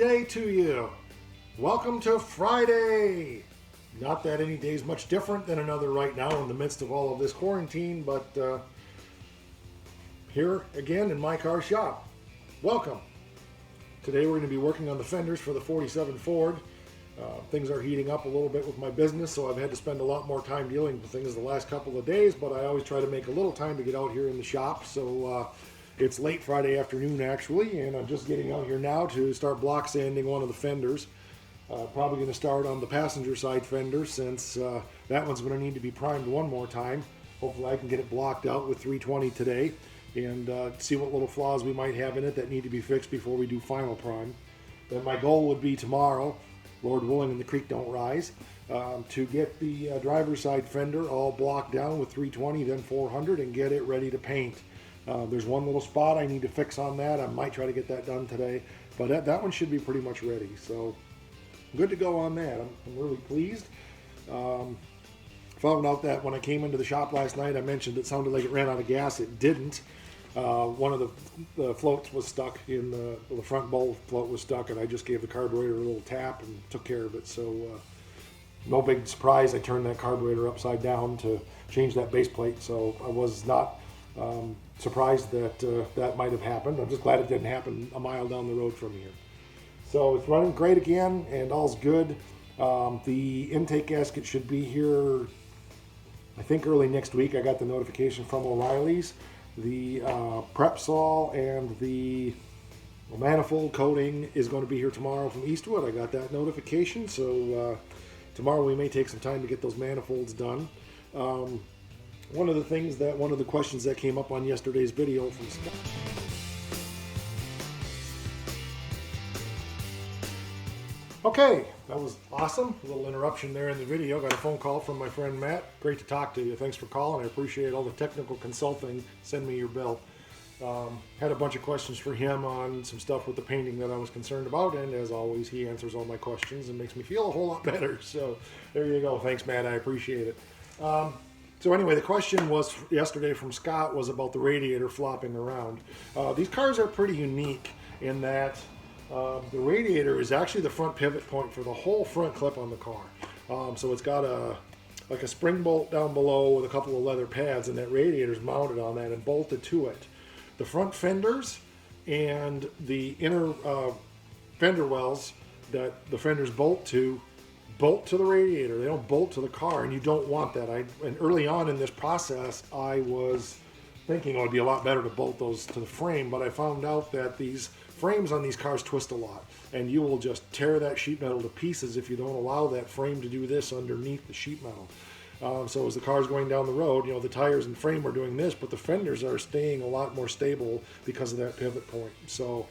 day to you. Welcome to Friday. Not that any day is much different than another right now in the midst of all of this quarantine, but here again in my car shop. Welcome. Today we're going to be working on the fenders for the 47 Ford. Things are heating up a little bit with my business, so I've had to spend a lot more time dealing with things the last couple of days, but I always try to make a little time to get out here in the shop. So it's late Friday afternoon actually, and I'm just getting out here now to start block sanding one of the fenders. Probably going to start on the passenger side fender since that one's going to need to be primed one more time. Hopefully I can get it blocked out with 320 today and see what little flaws we might have in it that need to be fixed before we do final prime. Then my goal would be tomorrow, Lord willing and the creek don't rise, to get the driver's side fender all blocked down with 320, then 400, and get it ready to paint. There's one little spot I need to fix on that. I might try to get that done today, but that one should be pretty much ready. So good to go on that. I'm really pleased. Found out that when I came into the shop last night, I mentioned it sounded like it ran out of gas. It didn't. One of the floats was stuck in the front bowl float was stuck, and I just gave the carburetor a little tap and took care of it. So no big surprise. I turned that carburetor upside down to change that base plate, so I was not surprised that that might have happened. I'm just glad it didn't happen a mile down the road from here. So it's running great again, and all's good. The intake gasket should be here, I think, early next week. I got the notification from O'Reilly's. The prep saw and the manifold coating is going to be here tomorrow from Eastwood. I got that notification, so tomorrow we may take some time to get those manifolds done. One of the questions that came up on yesterday's video from Scott. Okay, that was awesome. A little interruption there in the video. Got a phone call from my friend Matt. Great to talk to you. Thanks for calling. I appreciate all the technical consulting. Send me your bill. Had a bunch of questions for him on some stuff with the painting that I was concerned about, and as always, he answers all my questions and makes me feel a whole lot better. So there you go. Thanks, Matt. I appreciate it. So anyway, the question was yesterday from Scott was about the radiator flopping around. These cars are pretty unique in that the radiator is actually the front pivot point for the whole front clip on the car. So it's got like a spring bolt down below with a couple of leather pads, and that radiator is mounted on that and bolted to it. The front fenders and the inner fender wells that the fenders bolt to the radiator. They don't bolt to the car, and you don't want that. And early on in this process, I was thinking it would be a lot better to bolt those to the frame, but I found out that these frames on these cars twist a lot, and you will just tear that sheet metal to pieces if you don't allow that frame to do this underneath the sheet metal. So as the car's going down the road, the tires and frame are doing this, but the fenders are staying a lot more stable because of that pivot point. So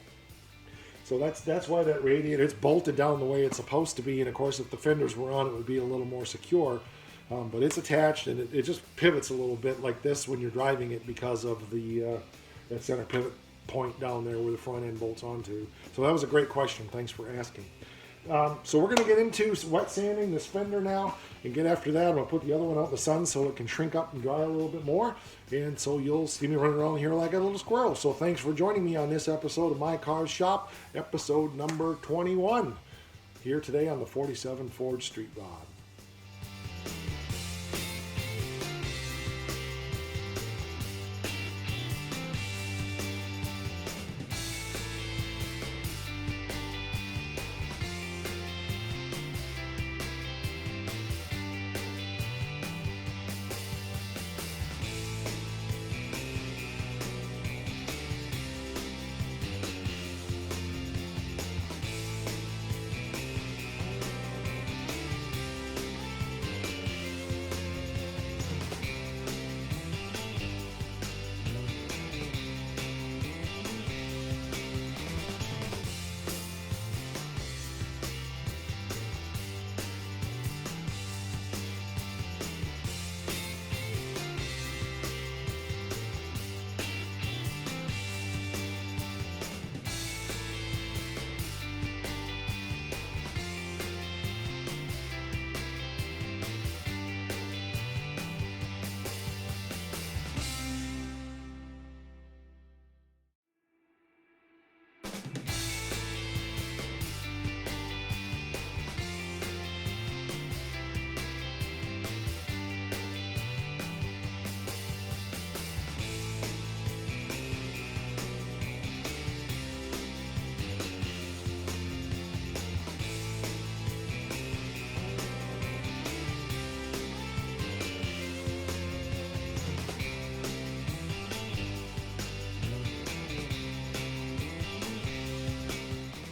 that's why that radiator, it's bolted down the way it's supposed to be, and of course if the fenders were on, it would be a little more secure. But it's attached, and it just pivots a little bit like this when you're driving it because of that center pivot point down there where the front end bolts onto. So that was a great question. Thanks for asking. So we're going to get into wet sanding this fender now and get after that. I'm going to put the other one out in the sun so it can shrink up and dry a little bit more. And so you'll see me running around here like a little squirrel. So thanks for joining me on this episode of My Cars Shop, episode number 21, here today on the 47 Ford Street Rod.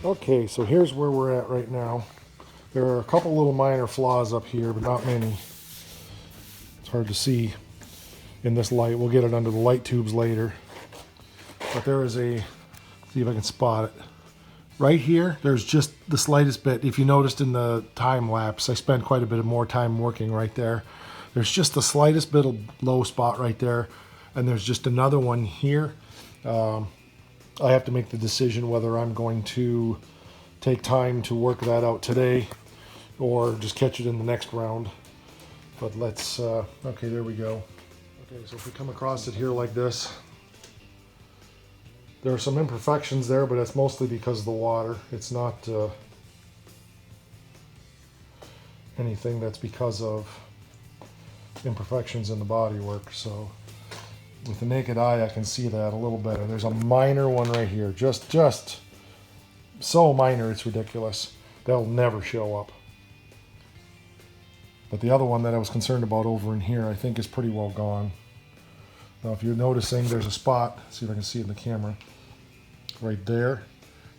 Okay, so here's where we're at right now. There are a couple little minor flaws up here, but not many. It's hard to see in this light. We'll get it under the light tubes later. But there is a, see if I can spot it. Right here, there's just the slightest bit. If you noticed in the time lapse, I spent quite a bit of more time working right there. There's just the slightest bit of low spot right there. And there's just another one here. I have to make the decision whether I'm going to take time to work that out today or just catch it in the next round. But let's, okay, there we go. Okay, so if we come across it here like this, there are some imperfections there, but it's mostly because of the water. It's not anything that's because of imperfections in the bodywork. So with the naked eye, I can see that a little better. There's a minor one right here, just so minor it's ridiculous. They'll never show up. But the other one that I was concerned about over in here, I think is pretty well gone. Now, if you're noticing, there's a spot. See if I can see it in the camera. Right there.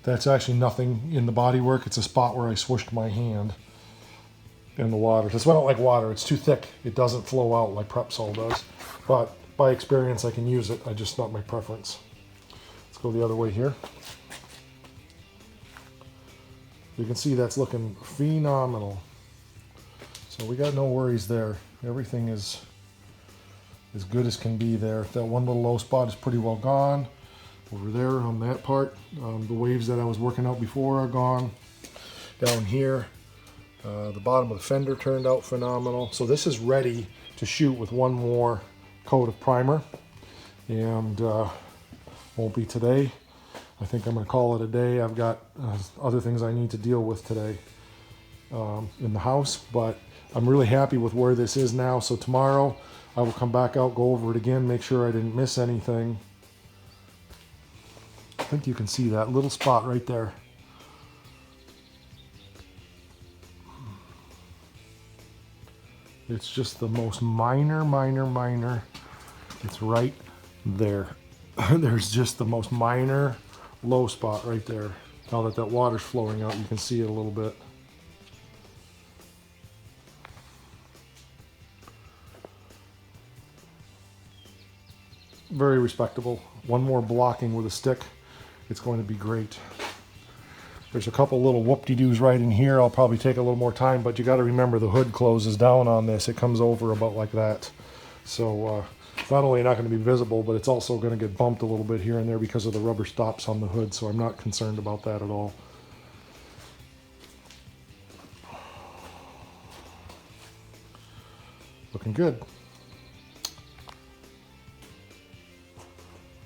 That's actually nothing in the bodywork. It's a spot where I swooshed my hand in the water. That's why I don't like water. It's too thick. It doesn't flow out like Prepsol does. But by experience, I can use it. I just not my preference. Let's go the other way here. You can see that's looking phenomenal. So we got no worries there. Everything is as good as can be there. That one little low spot is pretty well gone. Over there on that part, the waves that I was working out before are gone. Down here, the bottom of the fender turned out phenomenal. So this is ready to shoot with one more coat of primer. And won't be today. I think I'm going to call it a day. I've got other things I need to deal with today in the house. But I'm really happy with where this is now. So tomorrow I will come back out, go over it again, make sure I didn't miss anything. I think you can see that little spot right there. It's just the most minor. It's right there. There's just the most minor low spot right there. Now that that water's flowing out, you can see it a little bit. Very respectable. One more blocking with a stick. It's going to be great. There's a couple little whoop-de-doos right in here. I'll probably take a little more time, but you got to remember the hood closes down on this. It comes over about like that. So it's not only not going to be visible, but it's also going to get bumped a little bit here and there because of the rubber stops on the hood. So I'm not concerned about that at all. Looking good.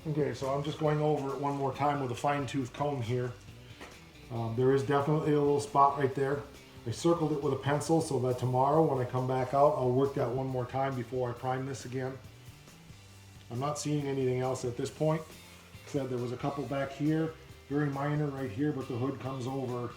Okay, so I'm just going over it one more time with a fine-tooth comb here. There is definitely a little spot right there. I circled it with a pencil so that tomorrow when I come back out, I'll work that one more time before I prime this again. I'm not seeing anything else at this point. Said there was a couple back here, very minor right here, but the hood comes over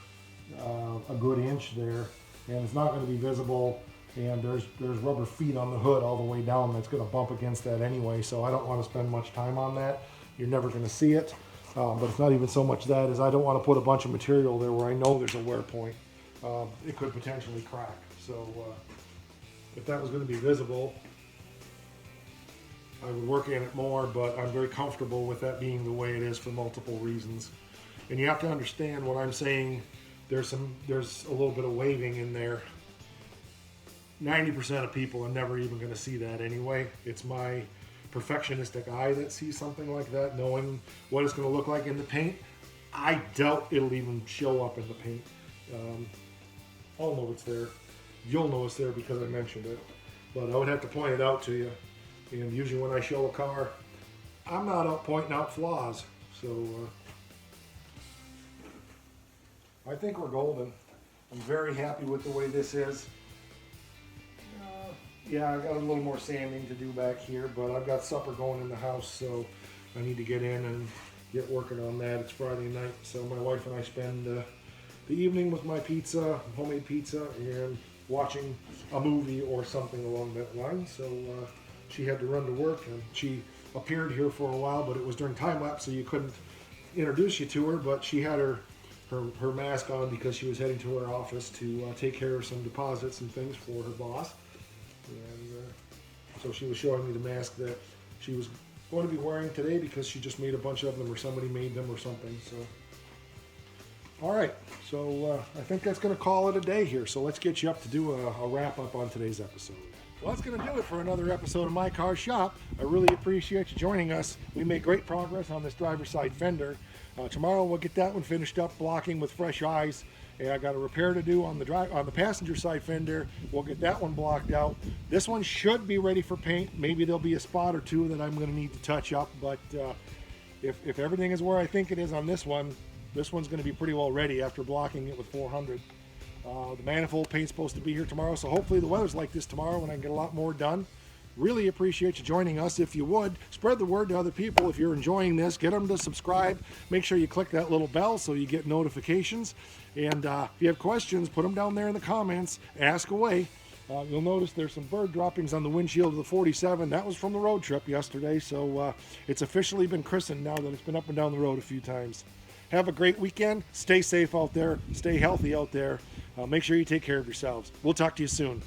a good inch there, and it's not going to be visible. And there's rubber feet on the hood all the way down that's going to bump against that anyway, so I don't want to spend much time on that. You're never going to see it, but it's not even so much that as I don't want to put a bunch of material there where I know there's a wear point. It could potentially crack. So if that was going to be visible, I would work in it more, but I'm very comfortable with that being the way it is for multiple reasons. And you have to understand what I'm saying. There's a little bit of waving in there. 90% of people are never even going to see that anyway. It's my perfectionistic eye that sees something like that, knowing what it's going to look like in the paint. I doubt it'll even show up in the paint. I'll know it's there. You'll know it's there because I mentioned it. But I would have to point it out to you. And usually when I show a car, I'm not out pointing out flaws. So I think we're golden. I'm very happy with the way this is. Yeah, I got a little more sanding to do back here, but I've got supper going in the house, so I need to get in and get working on that. It's Friday night, so my wife and I spend the evening with my pizza, homemade pizza, and watching a movie or something along that line. So she had to run to work, and she appeared here for a while, but it was during time lapse, so you couldn't introduce you to her. But she had her her mask on because she was heading to her office to take care of some deposits and things for her boss. And so she was showing me the mask that she was going to be wearing today because she just made a bunch of them, or somebody made them or something. So, all right, so I think that's going to call it a day here. So let's get you up to do a wrap up on today's episode. Well, that's going to do it for another episode of My Car Shop. I really appreciate you joining us. We made great progress on this driver's side fender. Tomorrow we'll get that one finished up, blocking with fresh eyes. And I got a repair to do on the passenger side fender. We'll get that one blocked out. This one should be ready for paint. Maybe there'll be a spot or two that I'm going to need to touch up. But if everything is where I think it is on this one's going to be pretty well ready after blocking it with 400. The manifold paint's supposed to be here tomorrow, so hopefully the weather's like this tomorrow and I can get a lot more done. Really appreciate you joining us. If you would, spread the word to other people. If you're enjoying this, get them to subscribe. Make sure you click that little bell so you get notifications. And if you have questions, put them down there in the comments. Ask away. You'll notice there's some bird droppings on the windshield of the 47. That was from the road trip yesterday, so it's officially been christened now that it's been up and down the road a few times. Have a great weekend. Stay safe out there. Stay healthy out there. Make sure you take care of yourselves. We'll talk to you soon.